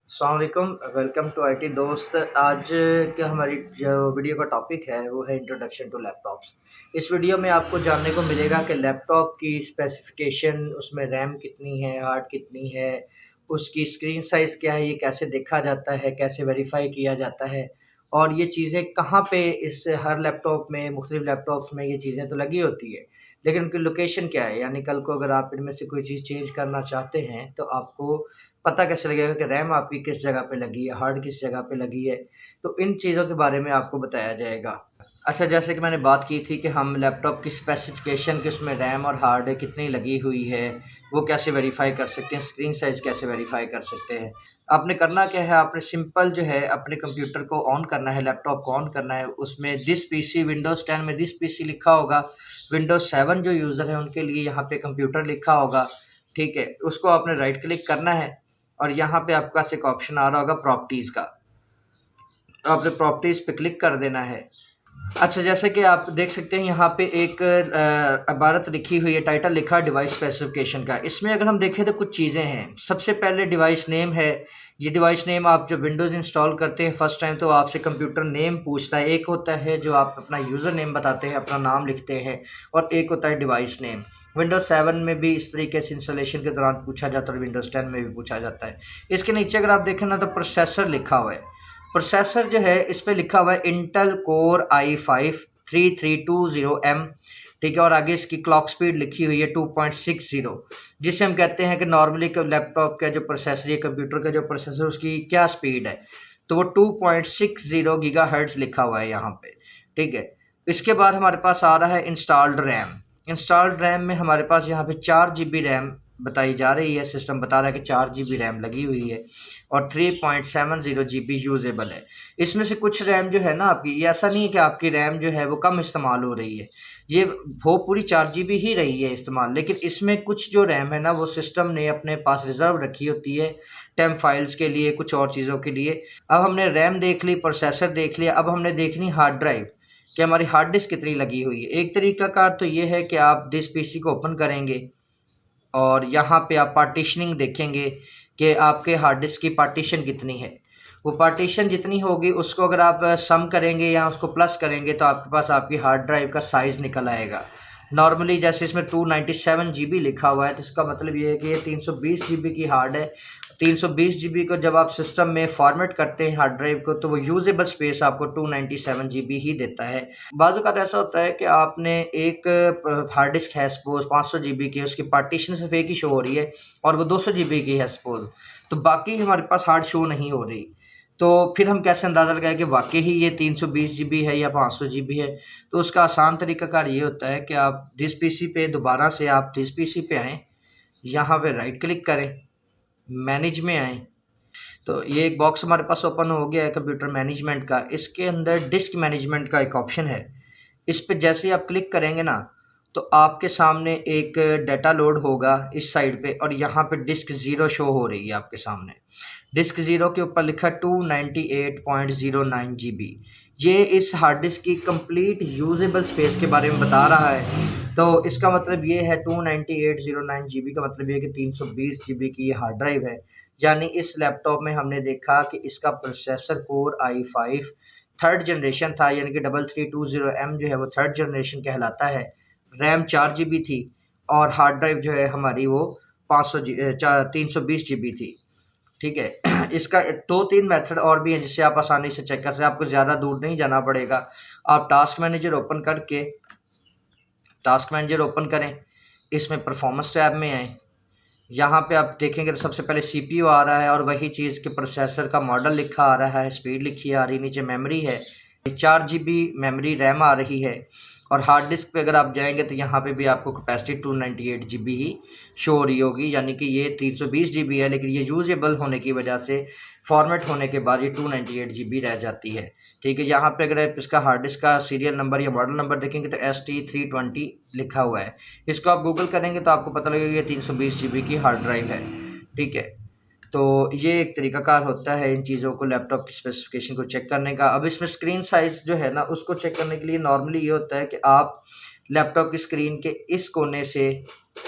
अस्सलाम वालेकुम, welcome to IT दोस्त। आज के हमारी जो वीडियो का टॉपिक है वो है इंट्रोडक्शन टू लैपटॉप्स। इस वीडियो में आपको जानने को मिलेगा कि लैपटॉप की स्पेसिफिकेशन, उसमें रैम कितनी है, हार्ड कितनी है, उसकी स्क्रीन साइज़ क्या है, ये कैसे देखा जाता है, कैसे वेरीफाई किया जाता है और ये चीज़ें कहाँ पे इस हर लैपटॉप में, मुख्तलिफ लैपटॉप्स में ये चीज़ें तो लगी होती है, लेकिन उनकी लोकेशन क्या है। यानी कल को अगर आप इनमें से कोई चीज़ चेंज करना चाहते हैं तो आपको पता कैसे लगेगा कि रैम आपकी किस जगह पे लगी है, हार्ड किस जगह पे लगी है। तो इन चीज़ों के बारे में आपको बताया जाएगा। अच्छा, जैसे कि मैंने बात की थी कि हम लैपटॉप की स्पेसिफ़िकेशन कि उसमें रैम और हार्ड कितनी लगी हुई है, वो कैसे वेरीफ़ाई कर सकते हैं, स्क्रीन साइज़ कैसे वेरीफ़ाई कर सकते हैं। आपने करना क्या है, आपने सिंपल जो है अपने कंप्यूटर को ऑन करना है, लैपटॉप को ऑन करना है। उसमें दिस पीसी विंडोज़ 10 में दिस पीसी लिखा होगा, विंडोज़ 7 जो यूज़र है उनके लिए यहाँ पे कंप्यूटर लिखा होगा, ठीक है? उसको आपने राइट क्लिक करना है और यहाँ पे आपके पास एक ऑप्शन आ रहा होगा प्रॉपर्टीज़ का, आपने प्रॉपर्टीज़ पे क्लिक कर देना है। अच्छा, जैसे कि आप देख सकते हैं यहाँ पे एक इबारत लिखी हुई है, टाइटल लिखा है डिवाइस स्पेसिफिकेशन का। इसमें अगर हम देखें तो कुछ चीज़ें हैं। सबसे पहले डिवाइस नेम है। ये डिवाइस नेम आप जब विंडोज़ इंस्टॉल करते हैं फर्स्ट टाइम तो आपसे कंप्यूटर नेम पूछता है। एक होता है जो आप अपना यूज़र नेम बताते हैं, अपना नाम लिखते हैं, और एक होता है डिवाइस नेम। विंडोज़ 7 में भी इस तरीके से इंस्टॉलेशन के दौरान पूछा जाता है और विंडोज़ 10 में भी पूछा जाता है। इसके नीचे अगर आप देखें ना तो प्रोसेसर लिखा हुआ है। प्रोसेसर जो है इस पे लिखा हुआ है इंटेल कोर i5 3320M, ठीक है, और आगे इसकी क्लॉक स्पीड लिखी हुई है 2.60, जिसे हम कहते हैं कि नॉर्मली लैपटॉप का जो प्रोसेसर या कंप्यूटर का जो प्रोसेसर उसकी क्या स्पीड है, तो वो 2.60 गीगाहर्ट्ज़ लिखा हुआ है यहाँ पे, ठीक है। इसके बाद हमारे पास आ रहा है इंस्टॉल्ड रैम। इंस्टॉल्ड रैम में हमारे पास यहाँ पे 4 GB रैम बताई जा रही है। सिस्टम बता रहा है कि 4 GB रैम लगी हुई है और 3.70 GB यूजेबल है। इसमें से कुछ रैम जो है ना आपकी, ये ऐसा नहीं है कि आपकी रैम जो है वो कम इस्तेमाल हो रही है, ये वो पूरी 4 GB ही रही है इस्तेमाल, लेकिन इसमें कुछ जो रैम है ना वो सिस्टम ने अपने पास रिजर्व रखी होती है टेम्प फाइल्स के लिए, कुछ और चीज़ों के लिए। अब हमने रैम देख ली, प्रोसेसर देख लिया, अब हमने देखनी हार्ड ड्राइव कि हमारी हार्ड डिस्क कितनी लगी हुई है। एक तरीका कार तो ये है कि आप दिस पीसी को ओपन करेंगे और यहाँ पे आप पार्टीशनिंग देखेंगे कि आपके हार्ड डिस्क की पार्टीशन कितनी है। वो पार्टीशन जितनी होगी उसको अगर आप सम करेंगे या उसको प्लस करेंगे तो आपके पास आपकी हार्ड ड्राइव का साइज़ निकल आएगा। नॉर्मली जैसे इसमें 297 GB लिखा हुआ है तो इसका मतलब ये है कि ये 320 GB की हार्ड है। 320 GB को जब आप सिस्टम में फॉर्मेट करते हैं हार्ड ड्राइव को तो वो यूजेबल स्पेस आपको 297 GB ही देता है। बाज़ औक़ात ऐसा होता है कि आपने एक हार्ड डिस्क है सपोज़ 500 GB की, उसकी पार्टीशन सिर्फ एक ही शो हो रही है और वो 200 GB की है सपोज़, तो बाकी हमारे पास हार्ड शो नहीं हो रही। तो फिर हम कैसे अंदाज़ा लगाएँ कि वाक़ई ही ये 320 GB है या 500 GB है? तो उसका आसान तरीक़ाकार ये होता है कि आप दिस पीसी पे दोबारा से आप दिस पीसी पे आएँ, यहाँ पे राइट क्लिक करें, मैनेज में आएँ, तो ये एक बॉक्स हमारे पास ओपन हो गया है कंप्यूटर मैनेजमेंट का। इसके अंदर डिस्क मैनेजमेंट का एक ऑप्शन है। इस पे जैसे ही आप क्लिक करेंगे ना तो आपके सामने एक डाटा लोड होगा इस साइड पे और यहाँ पे डिस्क ज़ीरो शो हो रही है आपके सामने। डिस्क ज़ीरो के ऊपर लिखा 298.09 GB। ये इस हार्ड डिस्क की कंप्लीट यूजेबल स्पेस के बारे में बता रहा है। तो इसका मतलब ये है 298.09 GB का मतलब ये है कि 320 GB की ये हार्ड ड्राइव है। यानी इस लैपटॉप में हमने देखा कि इसका processor core i5 third generation था, यानी कि 3320M जो है वो थर्ड जनरेशन कहलाता है। रैम 4 GB थी और हार्ड ड्राइव जो है हमारी वो 320 GB थी, ठीक है। इसका 2-3 मेथड और भी हैं जिससे आप आसानी से चेक कर सकते हैं, आपको ज़्यादा दूर नहीं जाना पड़ेगा। आप टास्क मैनेजर ओपन करके टास्क मैनेजर ओपन करें, इसमें परफॉर्मेंस टैब में आएँ। यहाँ पे आप देखेंगे तो सबसे पहले सीपीयू आ रहा है और वही चीज़ के प्रोसेसर का मॉडल लिखा आ रहा है, स्पीड लिखी आ रही है, नीचे मेमोरी है, 4 GB मेमोरी रैम आ रही है। और हार्ड डिस्क पे अगर आप जाएंगे तो यहाँ पे भी आपको कैपेसिटी 298 GB ही शो हो रही होगी, यानी कि ये 320 GB है, लेकिन ये यूजेबल होने की वजह से फॉर्मेट होने के बाद ये 298 GB रह जाती है, ठीक है। यहाँ पे अगर आप इसका हार्ड डिस्क का सीरियल नंबर या मॉडल नंबर देखेंगे तो ST320 लिखा हुआ है। इसको आप गूगल करेंगे तो आपको पता लगेगा ये 320 GB की हार्ड ड्राइव है, ठीक है। तो ये एक तरीकाकार होता है इन चीज़ों को, लैपटॉप की स्पेसिफिकेशन को चेक करने का। अब इसमें स्क्रीन साइज़ जो है ना उसको चेक करने के लिए नॉर्मली ये होता है कि आप लैपटॉप की स्क्रीन के इस कोने से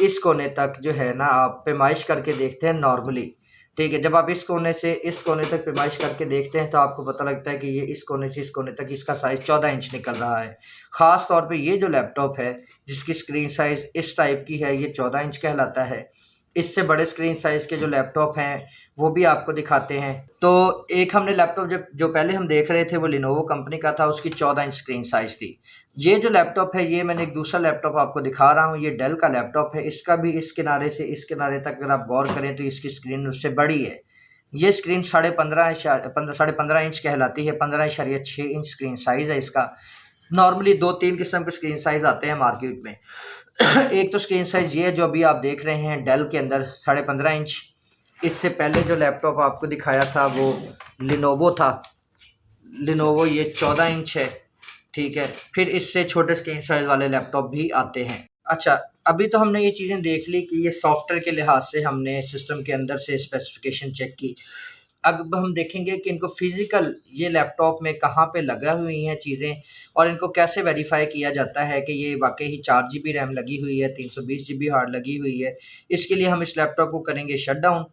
इस कोने तक जो है ना आप पैमाइश करके देखते हैं नॉर्मली, ठीक है, जब आप इस कोने से इस कोने तक पैमाइश करके देखते हैं तो आपको पता लगता है कि ये इस कोने से इस कोने तक इसका साइज़ 14 इंच निकल रहा है। ख़ास तौर पे ये जो लैपटॉप है जिसकी स्क्रीन साइज़ इस टाइप की है, ये 14 इंच कहलाता है। इससे बड़े स्क्रीन साइज़ के जो लैपटॉप हैं वो भी आपको दिखाते हैं। तो एक हमने लैपटॉप जो पहले हम देख रहे थे वो लिनोवो कंपनी का था, उसकी 14 इंच स्क्रीन साइज़ थी। ये जो लैपटॉप है ये मैंने एक दूसरा लैपटॉप आपको दिखा रहा हूँ, ये डेल का लैपटॉप है। इसका भी इस किनारे से इस किनारे तक अगर आप गौर करें तो इसकी स्क्रीन उससे बड़ी है। ये स्क्रीन 15.5 इंच कहलाती है, 15.6 इंच स्क्रीन साइज़ है इसका। नॉर्मली 2-3 किस्म के स्क्रीन साइज़ आते हैं मार्केट में। एक तो स्क्रीन साइज़ ये जो अभी आप देख रहे हैं डेल के अंदर 15.5 इंच। इससे पहले जो लैपटॉप आपको दिखाया था वो लिनोवो था, लिनोवो ये 14 इंच है, ठीक है। फिर इससे छोटे स्क्रीन साइज़ वाले लैपटॉप भी आते हैं। अच्छा, अभी तो हमने ये चीज़ें देख ली कि ये सॉफ्टवेयर के लिहाज से हमने सिस्टम के अंदर से स्पेसिफिकेशन चेक की। अब हम देखेंगे कि इनको फ़िज़िकल ये लैपटॉप में कहाँ पे लगा हुई हैं चीज़ें और इनको कैसे वेरीफ़ाई किया जाता है कि ये वाक़ई ही 4 जीबी रैम लगी हुई है, 320 जीबी हार्ड लगी हुई है। इसके लिए हम इस लैपटॉप को करेंगे शटडाउन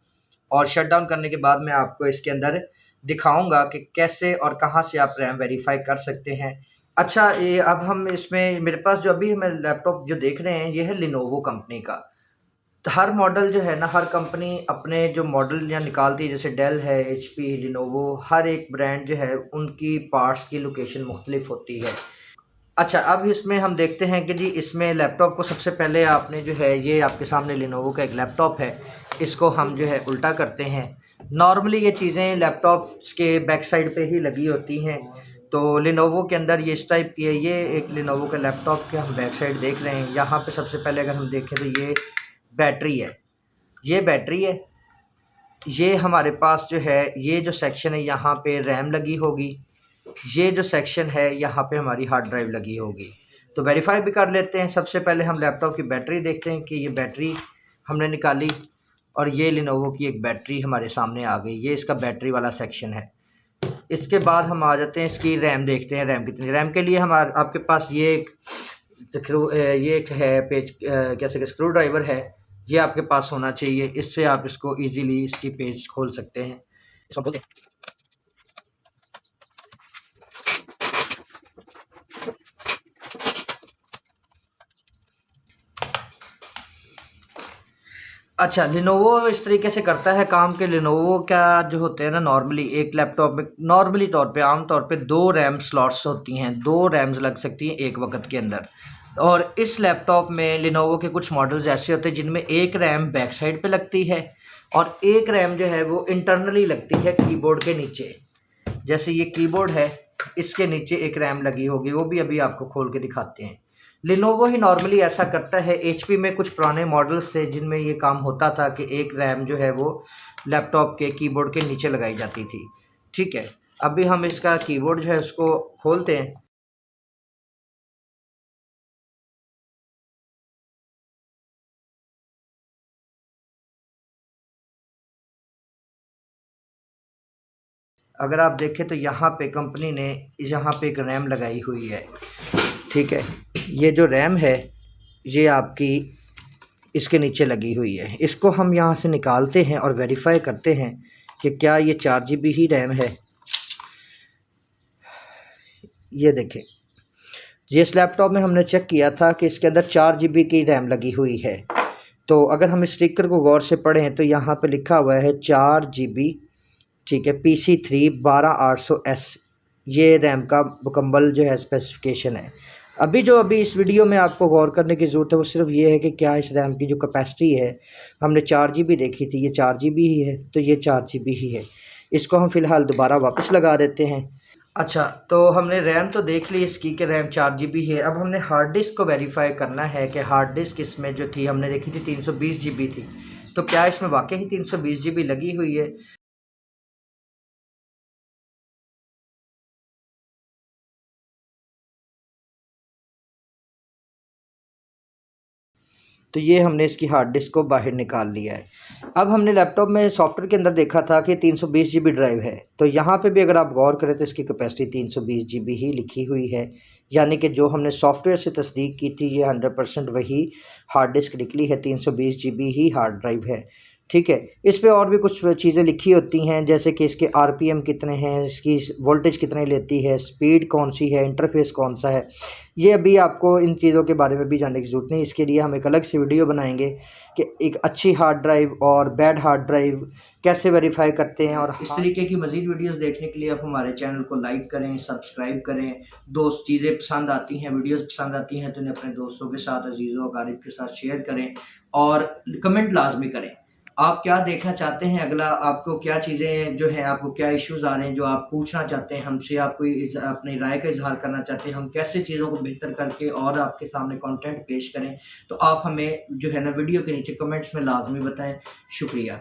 और शटडाउन करने के बाद मैं आपको इसके अंदर दिखाऊँगा कि कैसे और कहाँ से आप रैम वेरीफ़ाई कर सकते हैं। अच्छा, ये अब हम इसमें मेरे पास जो अभी मैं लैपटॉप जो देख रहे हैं ये है लिनोवो कंपनी का। तो हर मॉडल जो है ना, हर कंपनी अपने जो मॉडल या निकालती है, जैसे डेल है, एचपी, लिनोवो, हर एक ब्रांड जो है उनकी पार्ट्स की लोकेशन मुख्तलिफ होती है। अच्छा, अब इसमें हम देखते हैं कि जी इसमें लैपटॉप को सबसे पहले आपने जो है ये आपके सामने लिनोवो का एक लैपटॉप है, इसको हम जो है उल्टा करते हैं। नॉर्मली ये चीज़ें लैपटॉप्स के बैक साइड पे ही लगी होती हैं, तो लिनोवो के अंदर ये इस टाइप की है। ये एक लिनोवो का लैपटॉप के हम बैक साइड देख रहे हैं। यहाँ पे सबसे पहले अगर हम देखें तो ये बैटरी है, ये बैटरी है। ये हमारे पास जो है ये जो सेक्शन है यहाँ पे रैम लगी होगी, ये जो सेक्शन है यहाँ पे हमारी हार्ड ड्राइव लगी होगी। तो वेरीफाई भी कर लेते हैं। सबसे पहले हम लैपटॉप की बैटरी देखते हैं कि ये बैटरी हमने निकाली और ये लिनोवो की एक बैटरी हमारे सामने आ गई। ये इसका बैटरी वाला सेक्शन है। इसके बाद हम आ जाते हैं इसकी रैम देखते हैं, रैम कितनी। रैम के लिए आपके पास ये एक है पेज कैसे कि स्क्रू ड्राइवर है, ये आपके पास होना चाहिए। इससे आप इसको ईज़िली इसकी पेज खोल सकते हैं। इसको खोलते हैं। अच्छा, लिनोवो इस तरीके से करता है काम के लिनोवो का जो होते हैं ना, नॉर्मली एक लैपटॉप में नॉर्मली तौर पे आम तौर पे 2 रैम स्लॉट्स होती हैं, 2 रैम्स लग सकती हैं एक वक्त के अंदर। और इस लैपटॉप में लिनोवो के कुछ मॉडल्स ऐसे होते हैं जिनमें एक रैम बैक साइड पे लगती है और एक रैम जो है वो इंटरनली लगती है कीबोर्ड के नीचे। जैसे ये कीबोर्ड है, इसके नीचे एक रैम लगी होगी, वो भी अभी आपको खोल के दिखाते हैं। लिनोवो ही नॉर्मली ऐसा करता है। एचपी में कुछ पुराने मॉडल्स थे जिनमें ये काम होता था कि एक रैम जो है वो लैपटॉप के कीबोर्ड के नीचे लगाई जाती थी, ठीक है। अभी हम इसका कीबोर्ड जो है उसको खोलते हैं। अगर आप देखें तो यहाँ पे कंपनी ने यहाँ पे एक रैम लगाई हुई है, ठीक है। ये जो रैम है ये आपकी इसके नीचे लगी हुई है। इसको हम यहाँ से निकालते हैं और वेरीफाई करते हैं कि क्या ये 4 GB ही रैम है। ये देखें, ये इस लैपटॉप में हमने चेक किया था कि इसके अंदर 4 GB की रैम लगी हुई है। तो अगर हम इस स्टिकर को गौर से पढ़ें तो यहाँ पे लिखा हुआ है 4 GB, ठीक है, PC3 12800S, ये रैम का मुकम्मल जो है स्पेसिफिकेशन है। अभी इस वीडियो में आपको गौर करने की ज़रूरत है वो सिर्फ ये है कि क्या इस रैम की जो कैपेसिटी है, हमने 4 GB देखी थी, ये 4 GB ही है, तो ये 4 GB ही है। इसको हम फ़िलहाल दोबारा वापस लगा देते हैं। अच्छा, तो हमने रैम तो देख ली इसकी कि रैम 4 GB है। अब हमने हार्ड डिस्क को वेरीफाई करना है कि हार्ड डिस्क इसमें जो थी हमने देखी थी 320 GB थी, तो क्या इसमें वाकई ही 320 GB लगी हुई है। तो ये हमने इसकी हार्ड डिस्क को बाहर निकाल लिया है। अब हमने लैपटॉप में सॉफ्टवेयर के अंदर देखा था कि 320 GB ड्राइव है, तो यहाँ पे भी अगर आप गौर करें तो इसकी कैपेसिटी 320 GB ही लिखी हुई है। यानी कि जो हमने सॉफ्टवेयर से तस्दीक की थी ये 100% वही हार्ड डिस्क निकली है, 320 GB ही हार्ड ड्राइव है। ठीक है। इस पे और भी कुछ चीज़ें लिखी होती हैं, जैसे कि इसके आरपीएम कितने हैं, इसकी वोल्टेज कितने लेती है, स्पीड कौन सी है, इंटरफेस कौन सा है। ये अभी आपको इन चीज़ों के बारे में भी जानने की ज़रूरत नहीं, इसके लिए हम एक अलग से वीडियो बनाएंगे कि एक अच्छी हार्ड ड्राइव और बैड हार्ड ड्राइव कैसे वेरीफाई करते हैं। और इस तरीके की मज़ीद वीडियोस देखने के लिए आप हमारे चैनल को लाइक करें, सब्सक्राइब करें। दोस्त चीज़ें पसंद आती हैं, वीडियोस पसंद आती हैं तो इन्हें अपने दोस्तों के साथ, अजीज़ों अकारीब के साथ शेयर करें और कमेंट लाजमी करें। आप क्या देखना चाहते हैं अगला, आपको क्या चीज़ें जो है, आपको क्या इश्यूज़ आ रहे हैं जो आप पूछना चाहते हैं हमसे, आप कोई अपनी राय का इज़हार करना चाहते हैं, हम कैसे चीज़ों को बेहतर करके और आपके सामने कंटेंट पेश करें, तो आप हमें जो है ना वीडियो के नीचे कमेंट्स में लाजमी बताएं। शुक्रिया।